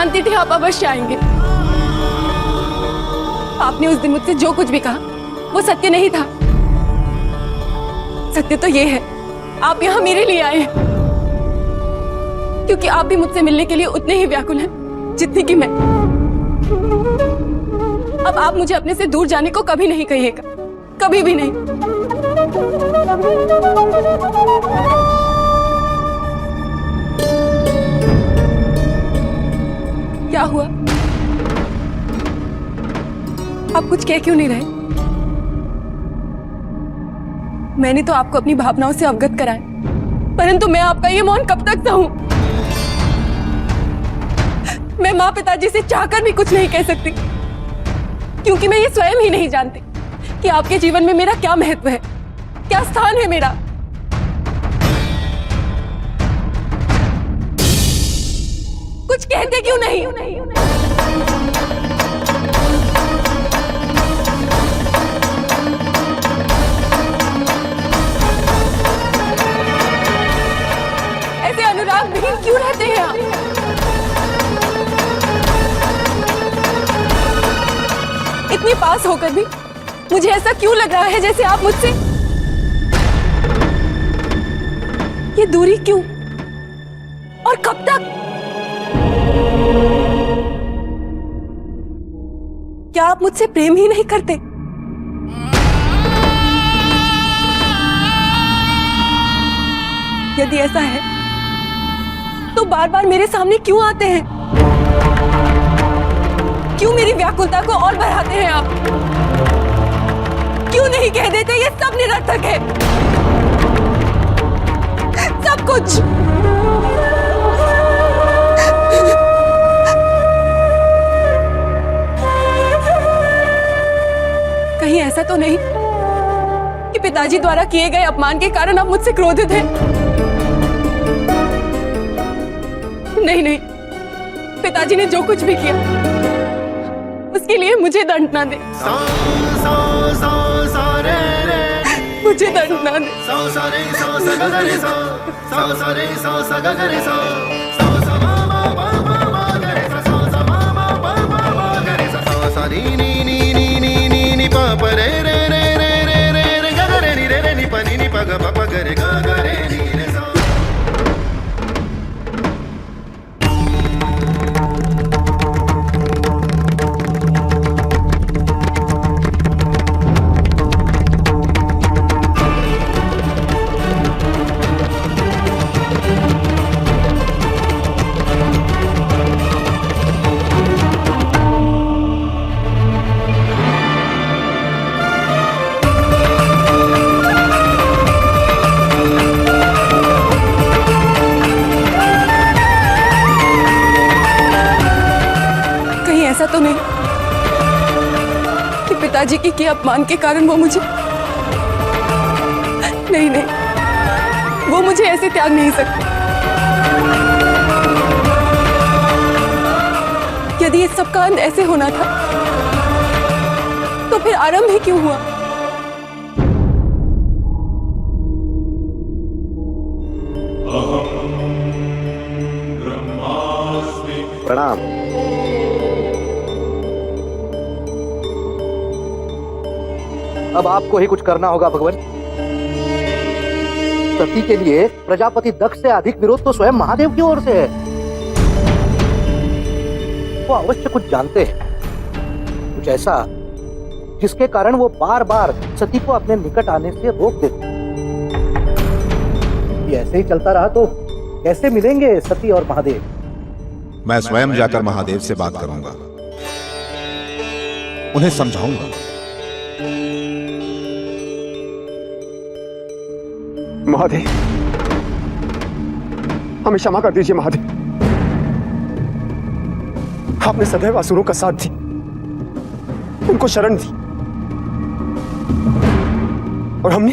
जानती थी आप अवश्य आएंगे। आपने उस दिन मुझसे जो कुछ भी कहा वो सत्य नहीं था। सत्य तो ये है, आप यहाँ मेरे लिए आए हैं, क्योंकि आप भी मुझसे मिलने के लिए उतने ही व्याकुल हैं जितनी कि मैं। अब आप मुझे अपने से दूर जाने को कभी नहीं कहिएगा, कभी भी नहीं। क्या हुआ? आप कुछ कह क्यों नहीं रहे? मैंने तो आपको अपनी भावनाओं से अवगत कराया, परंतु मैं आपका ये मौन कब तक सहूं? मैं माँ पिताजी से चाहकर भी कुछ नहीं कह सकती, क्योंकि मैं ये स्वयं ही नहीं जानती कि आपके जीवन में मेरा क्या महत्व है, क्या स्थान है मेरा। कुछ कहते क्यों नहीं? ऐसे अनुराग विहीन क्यों रहते हैं आप? इतनी पास होकर भी मुझे ऐसा क्यों लग रहा है जैसे आप मुझसे, ये दूरी क्यों और कब तक? क्या आप मुझसे प्रेम ही नहीं करते? यदि ऐसा है तो बार बार मेरे सामने क्यों आते हैं? क्यों मेरी व्याकुलता को और बढ़ाते हैं आप? क्यों नहीं कह देते ये सब निरर्थक है, सब कुछ? कहीं ऐसा तो नहीं कि पिताजी द्वारा किए गए अपमान के कारण आप मुझसे क्रोधित हैं? नहीं नहीं, पिताजी ने जो कुछ भी किया उसके लिए मुझे दंड ना दे, मुझे दंड ना दे। ऐसा तो नहीं कि पिताजी के किए अपमान के कारण वो मुझे, नहीं नहीं, वो मुझे ऐसे त्याग नहीं सकते। यदि इस सब का अंत ऐसे होना था तो फिर आरंभ ही क्यों हुआ? प्रणाम। अब आपको ही कुछ करना होगा भगवान। सती के लिए प्रजापति दक्ष से अधिक विरोध तो स्वयं महादेव की ओर से है। वो अवश्य कुछ जानते हैं, कुछ ऐसा जिसके कारण वो बार बार सती को अपने निकट आने से रोक देते। ये ऐसे ही चलता रहा तो कैसे मिलेंगे सती और महादेव? मैं स्वयं जाकर महादेव से बात करूंगा, उन्हें समझाऊंगा। महादेव, हमें क्षमा कर दीजिए महादेव। आपने सदैव असुरों का साथ दी, उनको शरण दी, और हमने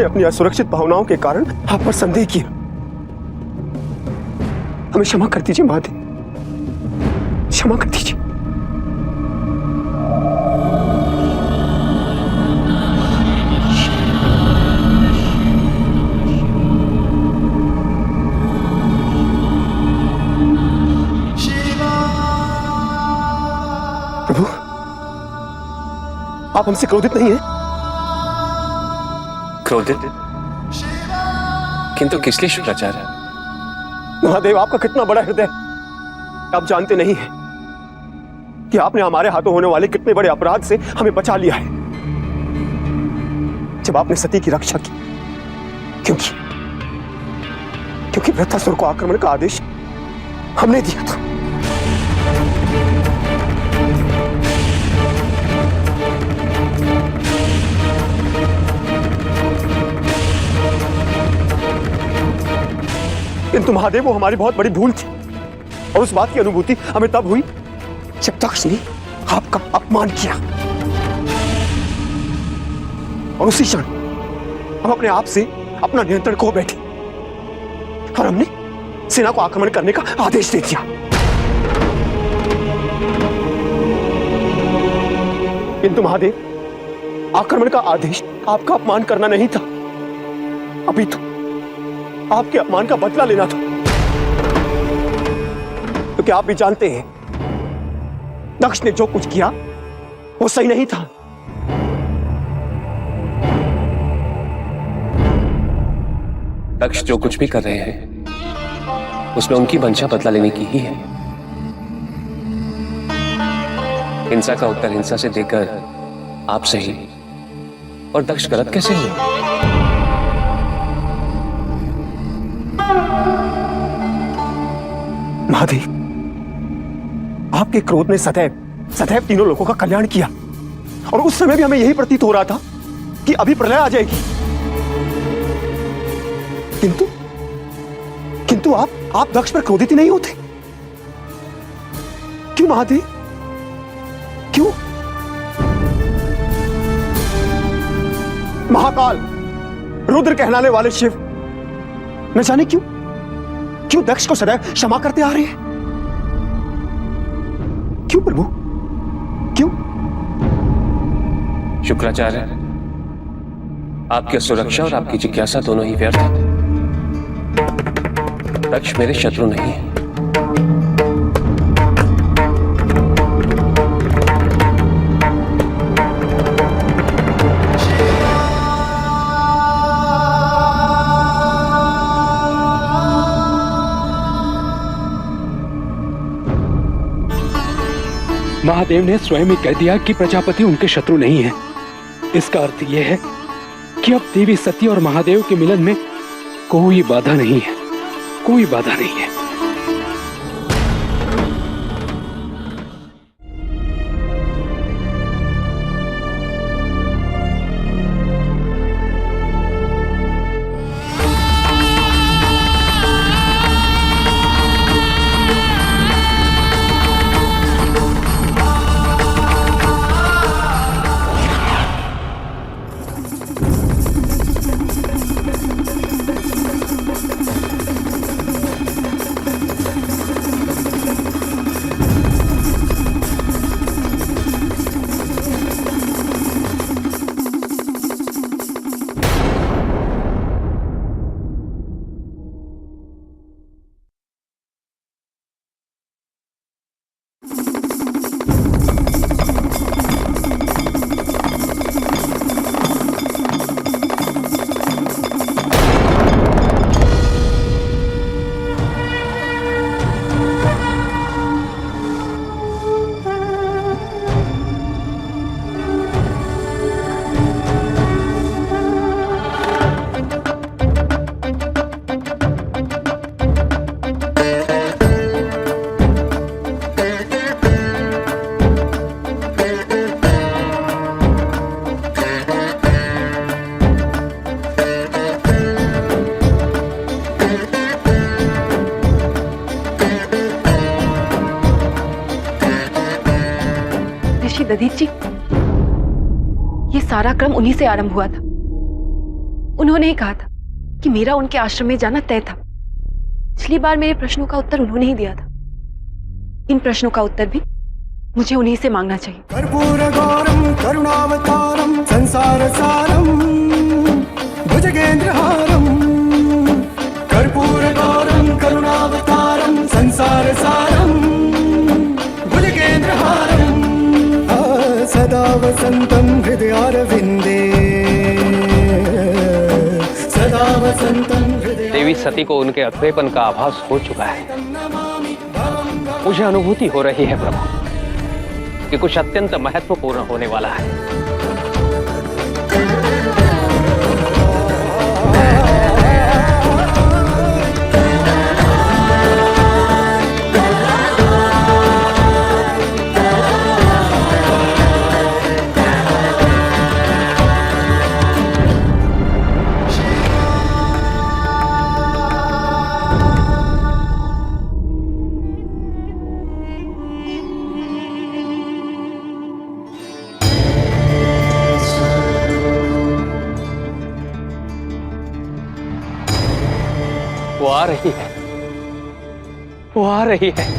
अपनी असुरक्षित भावनाओं के कारण आप पर संदेह किया। हमें क्षमा कर दीजिए महादेव, क्षमा कर दीजिए। आप हमसे क्रोधित नहीं हैं? क्रोधित? किंतु किस लिए शुक्राचार्य? महादेव, आपका कितना बड़ा हृदय, आप जानते नहीं हैं कि आपने हमारे हाथों होने वाले कितने बड़े अपराध से हमें बचा लिया है जब आपने सती की रक्षा की। क्योंकि वृत्तासुर को आक्रमण का आदेश हमने दिया था। किंतु महादेव, वो हमारी बहुत बड़ी भूल थी और उस बात की अनुभूति हमें तब हुई जब दक्ष ने आपका अपमान किया। और उसी क्षण हम अपने आप से अपना नियंत्रण खो बैठे और हमने सेना को आक्रमण करने का आदेश दे दिया। किंतु महादेव, आक्रमण का आदेश आपका अपमान करना नहीं था, अभी तो आपके अपमान का बदला लेना था। क्योंकि आप भी जानते हैं दक्ष ने जो कुछ किया वो सही नहीं था। दक्ष जो कुछ भी कर रहे हैं उसमें उनकी मंशा बदला लेने की ही है। हिंसा का उत्तर हिंसा से देकर आप सही और दक्ष गलत कैसे हुए? महादेव, आपके क्रोध ने सदैव तीनों लोगों का कल्याण किया और उस समय भी हमें यही प्रतीत हो रहा था कि अभी प्रलय आ जाएगी। किंतु आप दक्ष पर क्रोधित ही नहीं होते। क्यों महादेव, क्यों? महाकाल, रुद्र कहलाने वाले शिव न जाने क्यों दक्ष को सदैव क्षमा करते आ रहे हैं। क्यों प्रभु, क्यों? शुक्राचार्य, आपकी सुरक्षा और आपकी जिज्ञासा दोनों ही व्यर्थ है। दक्ष मेरे शत्रु नहीं है। महादेव ने स्वयं ही कह दिया कि प्रजापति उनके शत्रु नहीं है। इसका अर्थ यह है कि अब देवी सती और महादेव के मिलन में कोई बाधा नहीं है, कोई बाधा नहीं है। दधीच जी, ये सारा क्रम उन्हीं से आरंभ हुआ था। उन्होंने ही कहा था कि मेरा उनके आश्रम में जाना तय था। पिछली बार मेरे प्रश्नों का उत्तर उन्होंने ही दिया था। इन प्रश्नों का उत्तर भी मुझे उन्हीं से मांगना चाहिए। कर्पूरगौरं करुणावतारं संसारसारं भुजगेन्द्रहारं। कर्पूरगौरं करुणावतारं संसारसारं भुजगेन्द्रहारं। सदा वसन्तं हृदयारविन्दे सदा वसन्तं हृदय देवी सती को उनके अगवेपन का आभास हो चुका है। मुझे अनुभूति हो रही है प्रभु कि कुछ अत्यंत महत्वपूर्ण होने वाला है। वो आ रही है, वो आ रही है।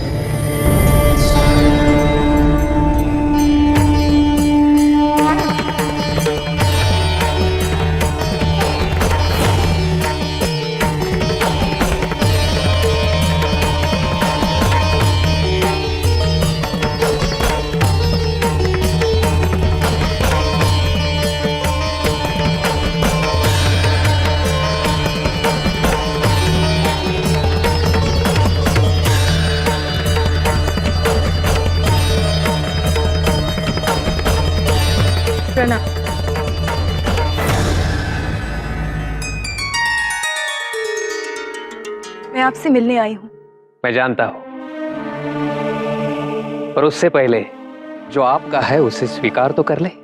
प्रणाम। मैं आपसे मिलने आई हूँ। मैं जानता हूं, पर उससे पहले जो आपका है उसे स्वीकार तो कर ले।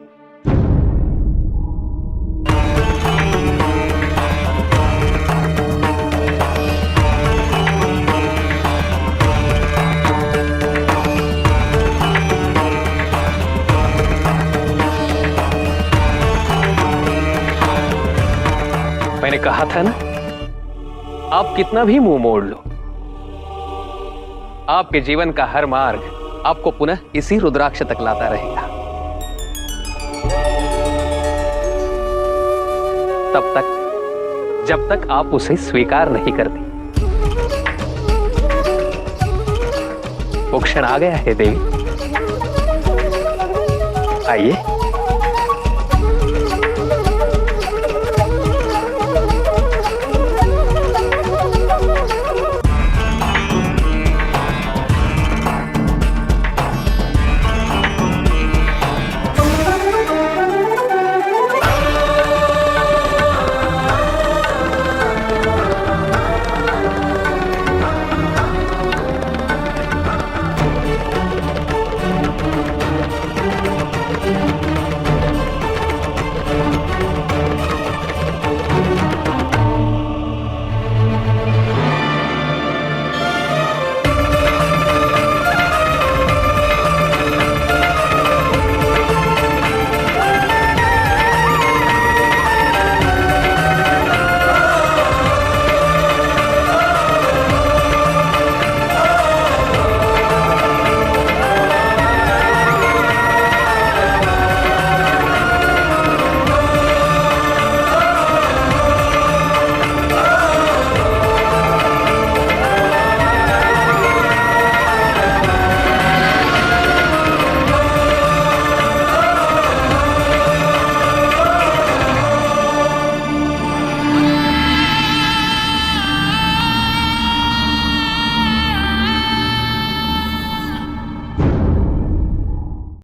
मैंने कहा था ना, आप कितना भी मुंह मोड़ लो, आपके जीवन का हर मार्ग आपको पुनः इसी रुद्राक्ष तक लाता रहेगा। तब तक जब तक आप उसे स्वीकार नहीं करती। वो क्षण आ गया है देवी, आइए।